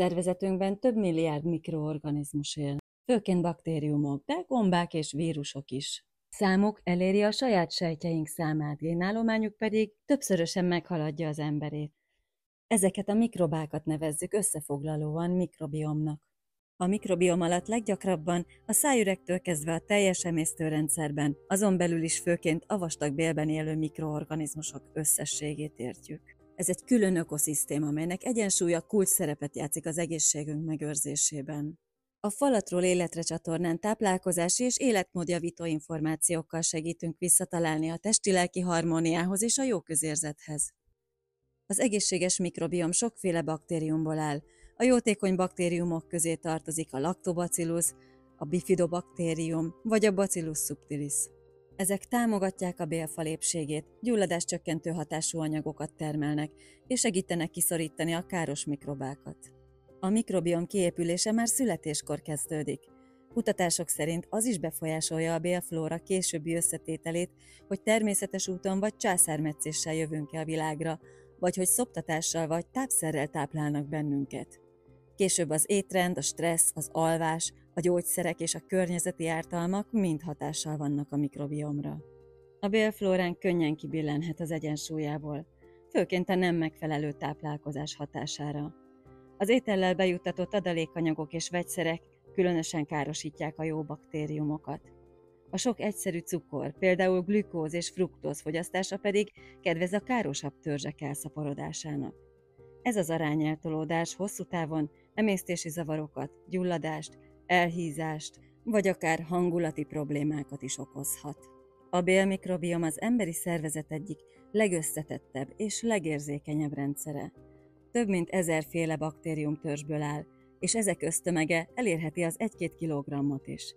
Szervezetünkben több milliárd mikroorganizmus él, főként baktériumok, de gombák és vírusok is. Számuk eléri a saját sejtjeink számát, génállományuk pedig többszörösen meghaladja az emberét. Ezeket a mikrobákat nevezzük összefoglalóan mikrobiomnak. A mikrobiom alatt leggyakrabban a szájüregtől kezdve a teljes emésztőrendszerben, azon belül is főként a vastagbélben élő mikroorganizmusok összességét értjük. Ez egy külön ökoszisztéma, amelynek egyensúlya kulcs szerepet játszik az egészségünk megőrzésében. A Falatról Életre csatornán táplálkozási és életmódjavító információkkal segítünk visszatalálni a testi-lelki harmóniához és a jó közérzethez. Az egészséges mikrobiom sokféle baktériumból áll. A jótékony baktériumok közé tartozik a Lactobacillus, a Bifidobakterium vagy a Bacillus subtilis. Ezek támogatják a bélfal épségét, gyulladáscsökkentő hatású anyagokat termelnek, és segítenek kiszorítani a káros mikrobákat. A mikrobiom kiépülése már születéskor kezdődik. Kutatások szerint az is befolyásolja a bélflóra későbbi összetételét, hogy természetes úton vagy császármetszéssel jövünk-e a világra, vagy hogy szoptatással vagy tápszerrel táplálnak bennünket. Később az étrend, a stressz, az alvás, a gyógyszerek és a környezeti ártalmak mind hatással vannak a mikrobiomra. A bélflóránk könnyen kibillenhet az egyensúlyából, főként a nem megfelelő táplálkozás hatására. Az étellel bejuttatott adalékanyagok és vegyszerek különösen károsítják a jó baktériumokat. A sok egyszerű cukor, például glükóz és fruktóz fogyasztása pedig kedvez a károsabb törzsek elszaporodásának. Ez az arányeltolódás hosszú távon emésztési zavarokat, gyulladást, elhízást, vagy akár hangulati problémákat is okozhat. A bélmikrobiom az emberi szervezet egyik legösszetettebb és legérzékenyebb rendszere. Több mint 1000 féle baktériumtörzsből áll, és ezek össztömege elérheti az 1-2 kilogrammot is.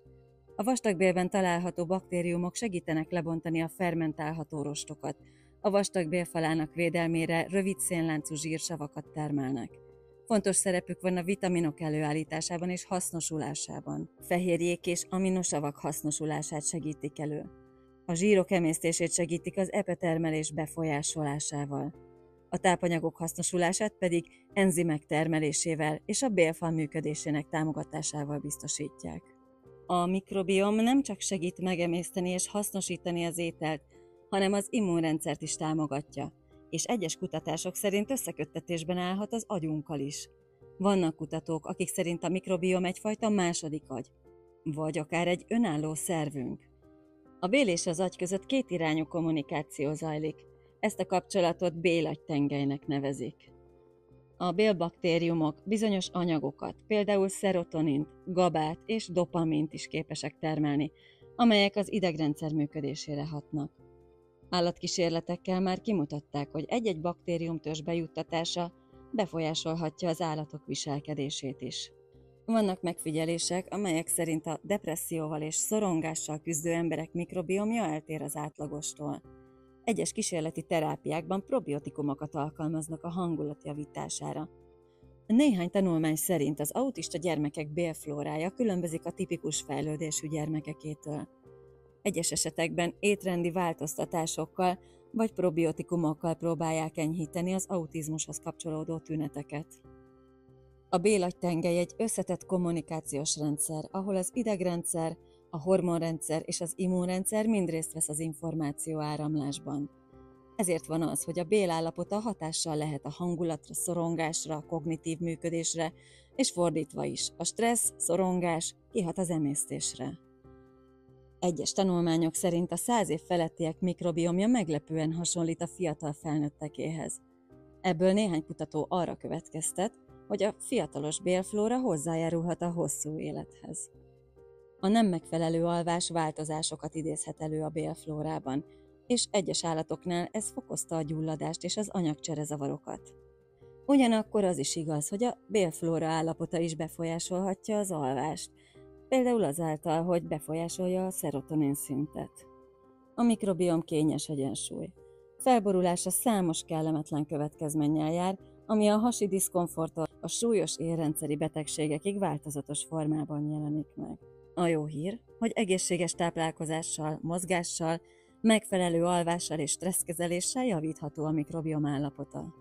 A vastagbélben található baktériumok segítenek lebontani a fermentálható rostokat, a vastagbél falának védelmére rövid szénláncú zsírsavakat termelnek. Fontos szerepük van a vitaminok előállításában és hasznosulásában. Fehérjék és aminosavak hasznosulását segítik elő. A zsírok emésztését segítik az epetermelés befolyásolásával. A tápanyagok hasznosulását pedig enzimek termelésével és a bélfal működésének támogatásával biztosítják. A mikrobiom nem csak segít megemészteni és hasznosítani az ételt, hanem az immunrendszert is támogatja, és egyes kutatások szerint összeköttetésben állhat az agyunkkal is. Vannak kutatók, akik szerint a mikrobiom egyfajta második agy, vagy akár egy önálló szervünk. A bél és az agy között kétirányú kommunikáció zajlik. Ezt a kapcsolatot bélagytengelynek nevezik. A bélbaktériumok bizonyos anyagokat, például szerotonint, gabát és dopamint is képesek termelni, amelyek az idegrendszer működésére hatnak. Állatkísérletekkel már kimutatták, hogy egy-egy baktériumtörzs bejuttatása befolyásolhatja az állatok viselkedését is. Vannak megfigyelések, amelyek szerint a depresszióval és szorongással küzdő emberek mikrobiomja eltér az átlagostól. Egyes kísérleti terápiákban probiotikumokat alkalmaznak a hangulat javítására. Néhány tanulmány szerint az autista gyermekek bélflórája különbözik a tipikus fejlődésű gyermekekétől. Egyes esetekben étrendi változtatásokkal vagy probiotikumokkal próbálják enyhíteni az autizmushoz kapcsolódó tüneteket. A bélagytengely egy összetett kommunikációs rendszer, ahol az idegrendszer, a hormonrendszer és az immunrendszer mind részt vesz az információ áramlásban. Ezért van az, hogy a bélállapota hatással lehet a hangulatra, szorongásra, a kognitív működésre, és fordítva is. A stressz, szorongás kihat az emésztésre. Egyes tanulmányok szerint a 100 év felettiek mikrobiomja meglepően hasonlít a fiatal felnőttekéhez. Ebből néhány kutató arra következtet, hogy a fiatalos bélflóra hozzájárulhat a hosszú élethez. A nem megfelelő alvás változásokat idézhet elő a bélflórában, és egyes állatoknál ez fokozta a gyulladást és az anyagcserezavarokat. Ugyanakkor az is igaz, hogy a bélflóra állapota is befolyásolhatja az alvást, például azáltal, hogy befolyásolja a szerotonin szintet. A mikrobiom kényes egyensúly. Felborulása számos kellemetlen következménnyel jár, ami a hasi diszkomforttól a súlyos érrendszeri betegségekig változatos formában jelenik meg. A jó hír, hogy egészséges táplálkozással, mozgással, megfelelő alvással és stresszkezeléssel javítható a mikrobiom állapota.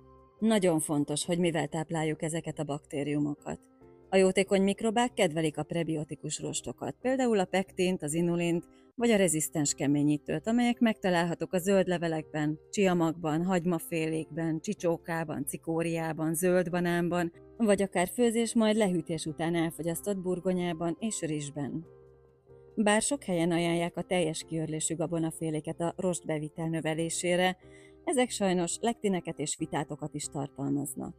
Nagyon fontos, hogy mivel tápláljuk ezeket a baktériumokat. A jótékony mikrobák kedvelik a prebiotikus rostokat, például a pektint, az inulint, vagy a rezisztens keményítőt, amelyek megtalálhatók a zöld levelekben, csiamagban, hagymafélékben, csicsókában, cikóriában, zöld banánban, vagy akár főzés, majd lehűtés után elfogyasztott burgonyában és rizsben. Bár sok helyen ajánlják a teljes kiörlésű gabonaféléket a rostbevitel növelésére, ezek sajnos lektineket és fitátokat is tartalmaznak.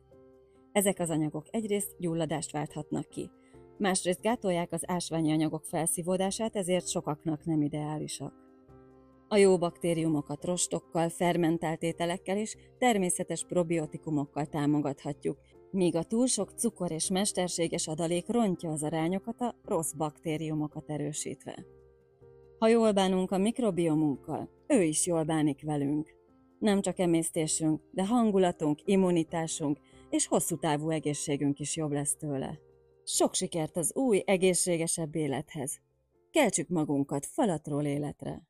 Ezek az anyagok egyrészt gyulladást válthatnak ki, másrészt gátolják az ásványi anyagok felszívódását, ezért sokaknak nem ideálisak. A jó baktériumokat rostokkal, fermentált ételekkel és természetes probiotikumokkal támogathatjuk, míg a túl sok cukor és mesterséges adalék rontja az arányokat, a rossz baktériumokat erősítve. Ha jól bánunk a mikrobiomunkkal, ő is jól bánik velünk. Nem csak emésztésünk, de hangulatunk, immunitásunk és hosszú távú egészségünk is jobb lesz tőle. Sok sikert az új, egészségesebb élethez! Keltsük magunkat falatról életre!